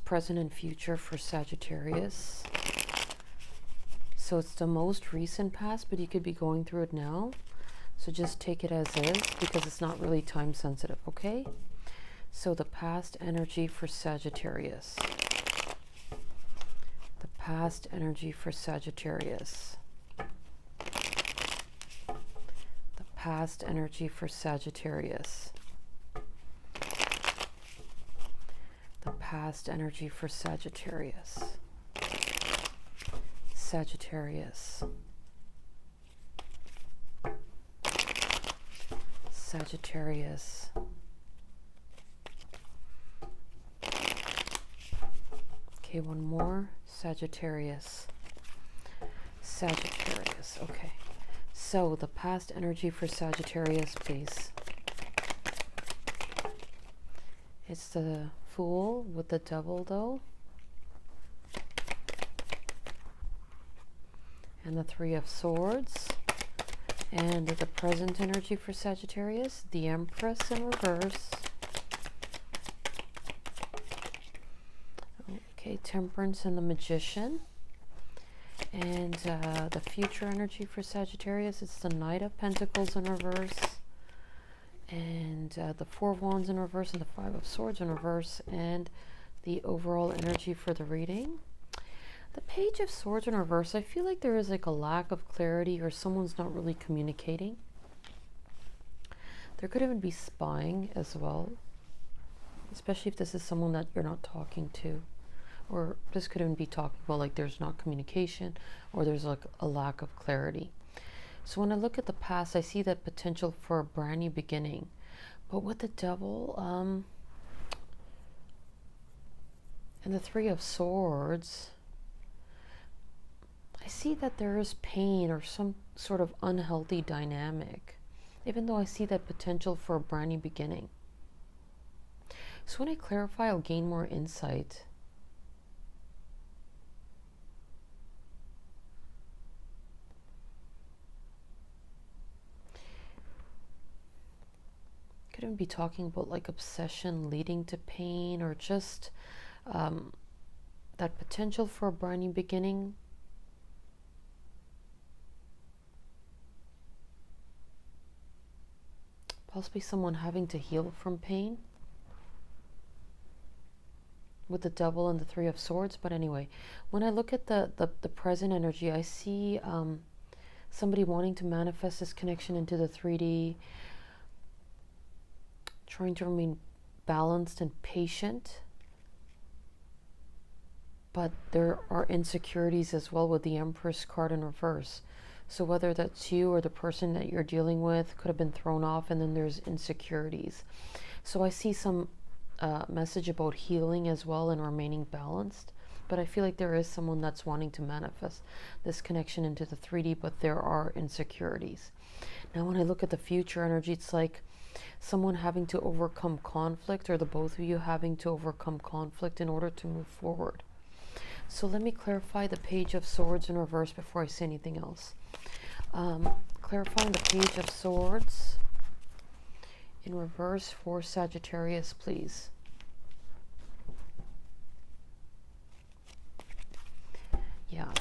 past, present, and future for Sagittarius. So it's the most recent past, but you could be going through it now. So just take it as is because it's not really time sensitive, okay? So the past energy for Sagittarius. The past energy for Sagittarius. The past energy for Sagittarius. The past energy for Sagittarius. Sagittarius. Sagittarius. Okay, one more. Sagittarius. Sagittarius. Okay. So the past energy for Sagittarius, please. It's the Fool with the Devil, though. And the Three of Swords. And the present energy for Sagittarius, the Empress in reverse. Okay, Temperance and the Magician. And the future energy for Sagittarius, it's the Knight of Pentacles in reverse. And the Four of Wands in reverse and the Five of Swords in reverse. And the overall energy for the reading. The Page of Swords in reverse, I feel like there is like a lack of clarity or someone's not really communicating. There could even be spying as well, especially if this is someone that you're not talking to. Or this could even be talking about like there's not communication or there's like a lack of clarity. So when I look at the past, I see that potential for a brand new beginning. But with the Devil and the Three of Swords, I see that there is pain or some sort of unhealthy dynamic, even though I see that potential for a brand new beginning. So when I clarify, I'll gain more insight. Could even be talking about like obsession leading to pain or just that potential for a brand new beginning. Possibly someone having to heal from pain with the Devil and the Three of Swords. But anyway, when I look at the present energy, I see somebody wanting to manifest this connection into the 3D, trying to remain balanced and patient. But there are insecurities as well with the Empress card in reverse. So whether that's you or the person that you're dealing with could have been thrown off, and then there's insecurities. So I see some message about healing as well and remaining balanced. But I feel like there is someone that's wanting to manifest this connection into the 3D, but there are insecurities. Now when I look at the future energy, it's like someone having to overcome conflict, or the both of you having to overcome conflict in order to move forward. So let me clarify the Page of Swords in reverse before I say anything else. Clarifying the Page of Swords in reverse for Sagittarius, please. Yeah,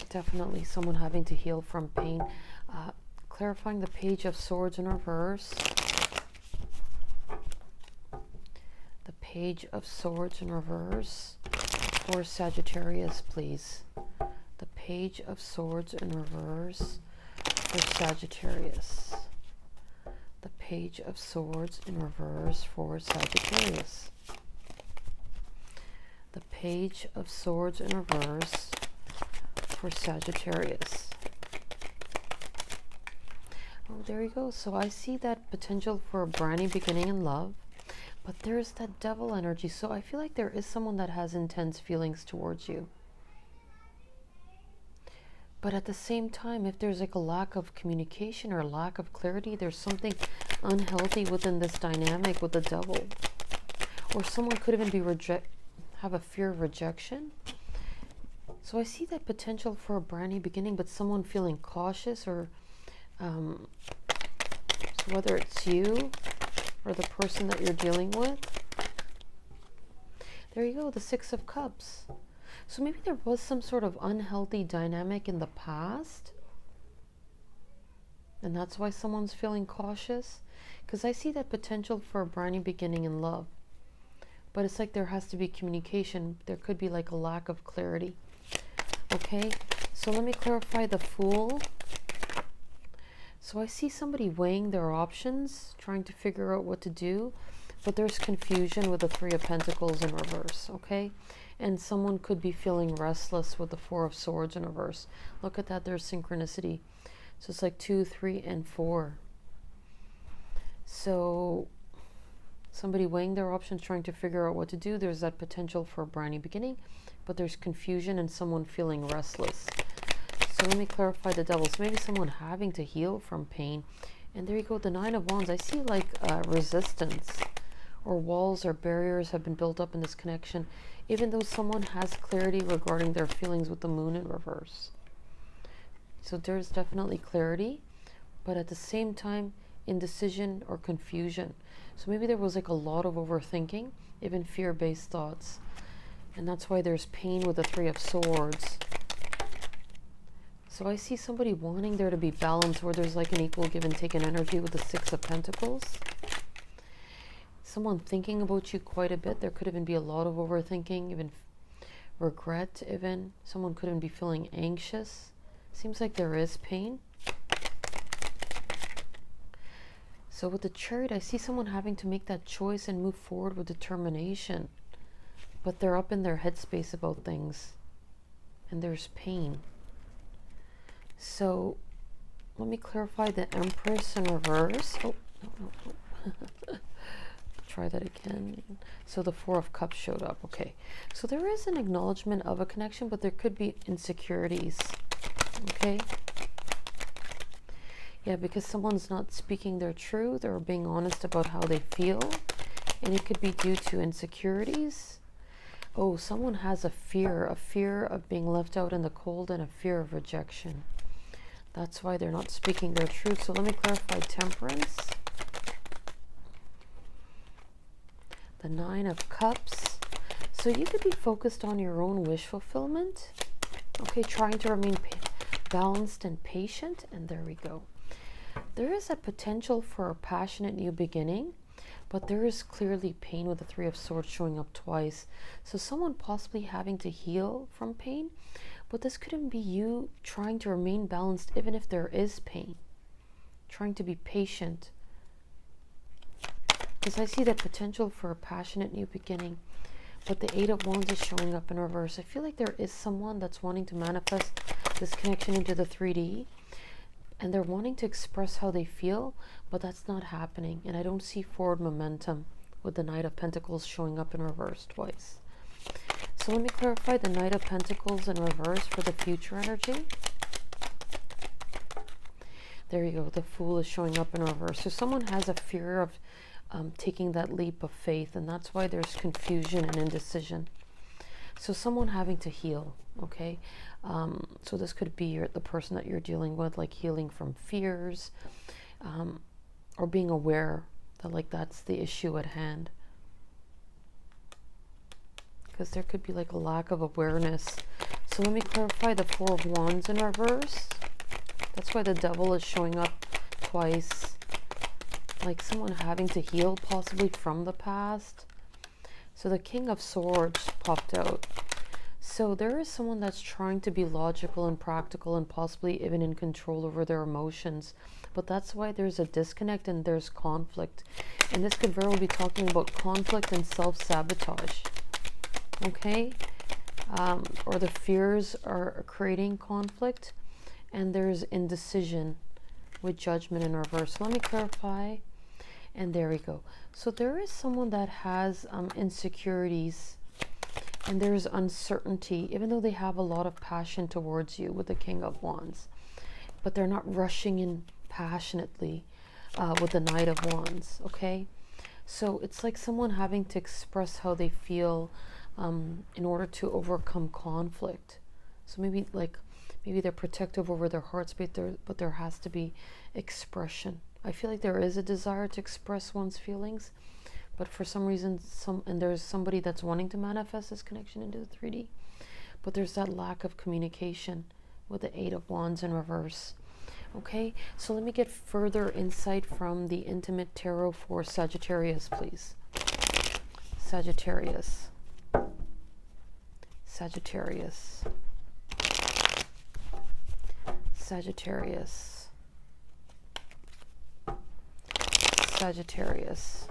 definitely someone having to heal from pain. Clarifying the Page of Swords in reverse. The Page of Swords in reverse for Sagittarius, please. The Page of Swords in reverse for Sagittarius. The Page of Swords in reverse for Sagittarius. The Page of Swords in reverse for Sagittarius. Oh, there you go. So I see that potential for a brand new beginning in love. But there's that Devil energy. So I feel like there is someone that has intense feelings towards you. But at the same time, if there's like a lack of communication or lack of clarity, there's something unhealthy within this dynamic with the Devil. Or someone could even be have a fear of rejection. So I see that potential for a brand new beginning, but someone feeling cautious, or so whether it's you or the person that you're dealing with. There you go, the Six of Cups. So maybe there was some sort of unhealthy dynamic in the past, and that's why someone's feeling cautious. Because I see that potential for a brand new beginning in love. But it's like there has to be communication. There could be like a lack of clarity. Okay, so let me clarify the Fool. So I see somebody weighing their options, trying to figure out what to do, but there's confusion with the Three of Pentacles in reverse, okay? And someone could be feeling restless with the Four of Swords in reverse. Look at that, there's synchronicity. So it's like 2, 3, and 4. So somebody weighing their options, trying to figure out what to do. There's that potential for a brand new beginning, but there's confusion and someone feeling restless. So let me clarify the Devil. So maybe someone having to heal from pain. And there you go, the Nine of Wands. I see like resistance or walls or barriers have been built up in this connection, even though someone has clarity regarding their feelings with the Moon in reverse. So there's definitely clarity, but at the same time, indecision or confusion. So maybe there was like a lot of overthinking, even fear-based thoughts. And that's why there's pain with the Three of Swords. So I see somebody wanting there to be balance where there's like an equal give and take in energy with the Six of Pentacles. Someone thinking about you quite a bit. There could even be a lot of overthinking, even regret even. Someone could even be feeling anxious. Seems like there is pain. So with the Chariot, I see someone having to make that choice and move forward with determination. But they're up in their headspace about things. And there's pain. So let me clarify the Empress in reverse. Oh, no. Try that again. So the Four of Cups showed up. Okay. So there is an acknowledgement of a connection, but there could be insecurities. Okay. Yeah, because someone's not speaking their truth or being honest about how they feel. And it could be due to insecurities. Oh, someone has a fear of being left out in the cold and a fear of rejection. That's why they're not speaking their truth. So let me clarify Temperance. The Nine of Cups. So you could be focused on your own wish fulfillment. Okay, trying to remain balanced and patient. And there we go. There is a potential for a passionate new beginning, but there is clearly pain with the Three of Swords showing up twice. So someone possibly having to heal from pain, but this couldn't be you trying to remain balanced even if there is pain. Trying to be patient. Because I see the potential for a passionate new beginning, but the Eight of Wands is showing up in reverse. I feel like there is someone that's wanting to manifest this connection into the 3D, and they're wanting to express how they feel, but that's not happening. And I don't see forward momentum with the Knight of Pentacles showing up in reverse twice. So let me clarify the Knight of Pentacles in reverse for the future energy. There you go. The Fool is showing up in reverse. So someone has a fear of taking that leap of faith, and that's why there's confusion and indecision. So someone having to heal, okay? So this could be the person that you're dealing with, like healing from fears, or being aware that like that's the issue at hand. Because there could be like a lack of awareness. So let me clarify the Four of Wands in reverse. That's why the Devil is showing up twice. Like someone having to heal possibly from the past. So the King of Swords popped out. So there is someone that's trying to be logical and practical and possibly even in control over their emotions. But that's why there's a disconnect and there's conflict. And this could very well be talking about conflict and self-sabotage. Okay? Or the fears are creating conflict. And there's indecision with Judgment in reverse. Let me clarify. And there we go. So there is someone that has insecurities. And there's uncertainty, even though they have a lot of passion towards you with the King of Wands. But they're not rushing in passionately with the Knight of Wands, okay? So it's like someone having to express how they feel in order to overcome conflict. So maybe they're protective over their hearts, but there has to be expression. I feel like there is a desire to express one's feelings, But for some reason, there's somebody that's wanting to manifest this connection into the 3D. But there's that lack of communication with the 8 of Wands in reverse. Okay, so let me get further insight from the Intimate Tarot for Sagittarius, please. Sagittarius. Sagittarius. Sagittarius. Sagittarius.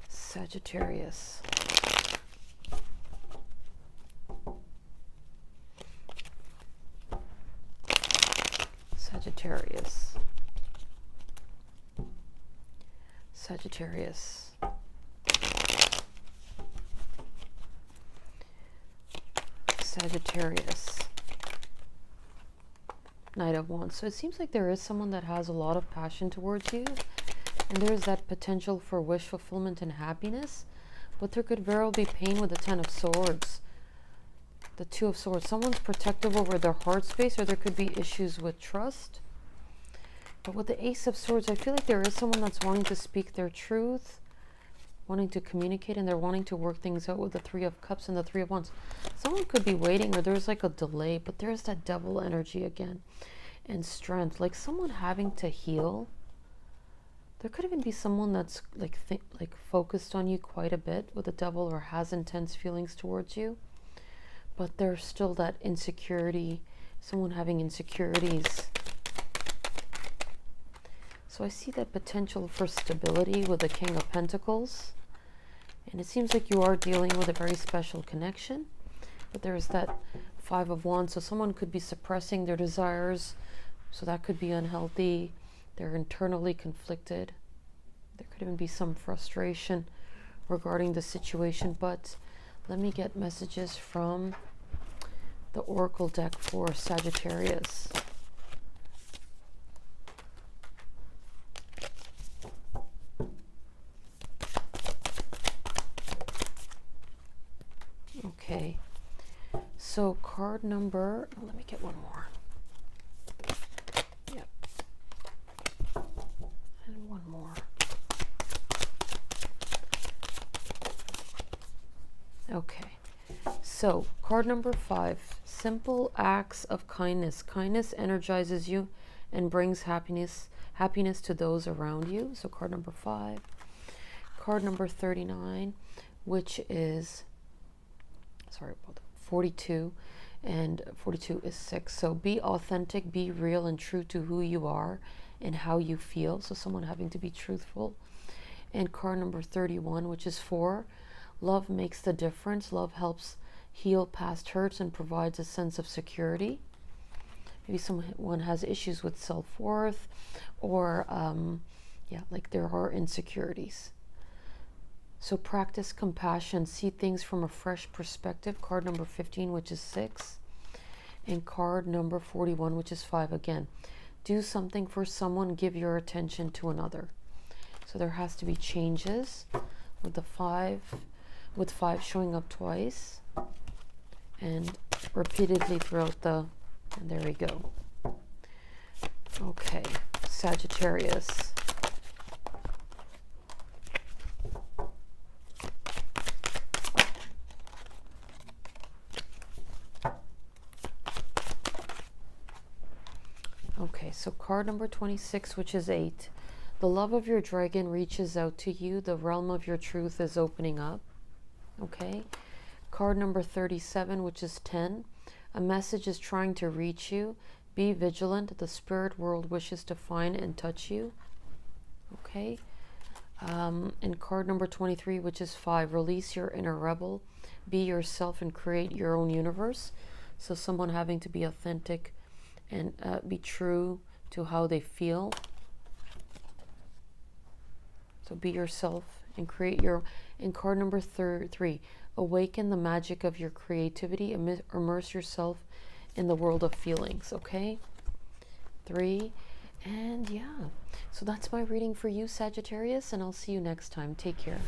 Sagittarius. Sagittarius. Sagittarius. Sagittarius. Knight of Wands. So it seems like there is someone that has a lot of passion towards you, and there's that potential for wish fulfillment and happiness, but there could very well be pain with the 10 of Swords. The 2 of Swords. Someone's protective over their heart space, or there could be issues with trust. But with the Ace of Swords, I feel like there is someone that's wanting to speak their truth, wanting to communicate, and they're wanting to work things out with the 3 of Cups and the 3 of Wands. Someone could be waiting, or there's like a delay, but there's that Devil energy again, and strength, like someone having to heal. There could even be someone that's like focused on you quite a bit with the Devil, or has intense feelings towards you, but there's still that insecurity, someone having insecurities. So I see that potential for stability with the King of Pentacles. And it seems like you are dealing with a very special connection. But there's that 5 of Wands. So someone could be suppressing their desires. So that could be unhealthy. They're internally conflicted. There could even be some frustration regarding the situation. But let me get messages from the Oracle deck for Sagittarius. Okay, so card number, let me get one more. Yep. And one more. Okay, so card number 5, simple acts of kindness. Kindness energizes you and brings happiness to those around you. So card number 5. Card number 39, which is 42, and 42 is 6. So be authentic, be real and true to who you are and how you feel. So someone having to be truthful. And card number 31, which is 4, love makes the difference. Love helps heal past hurts and provides a sense of security. Maybe someone has issues with self-worth, or like there are insecurities. So practice compassion, see things from a fresh perspective. Card number 15, which is 6. And card number 41, which is 5 again. Do something for someone, give your attention to another. So there has to be changes with the 5, with 5 showing up twice and repeatedly throughout the, and there we go. Okay, Sagittarius. Okay, so card number 26, which is 8. The love of your dragon reaches out to you. The realm of your truth is opening up. Okay. Card number 37, which is 10. A message is trying to reach you. Be vigilant. The spirit world wishes to find and touch you. Okay. And card number 23, which is 5. Release your inner rebel. Be yourself and create your own universe. So someone having to be authentic and be true to how they feel. So be yourself and create your. In card number 3, awaken the magic of your creativity. Immerse yourself in the world of feelings. Okay, 3, and yeah. So that's my reading for you, Sagittarius, and I'll see you next time. Take care.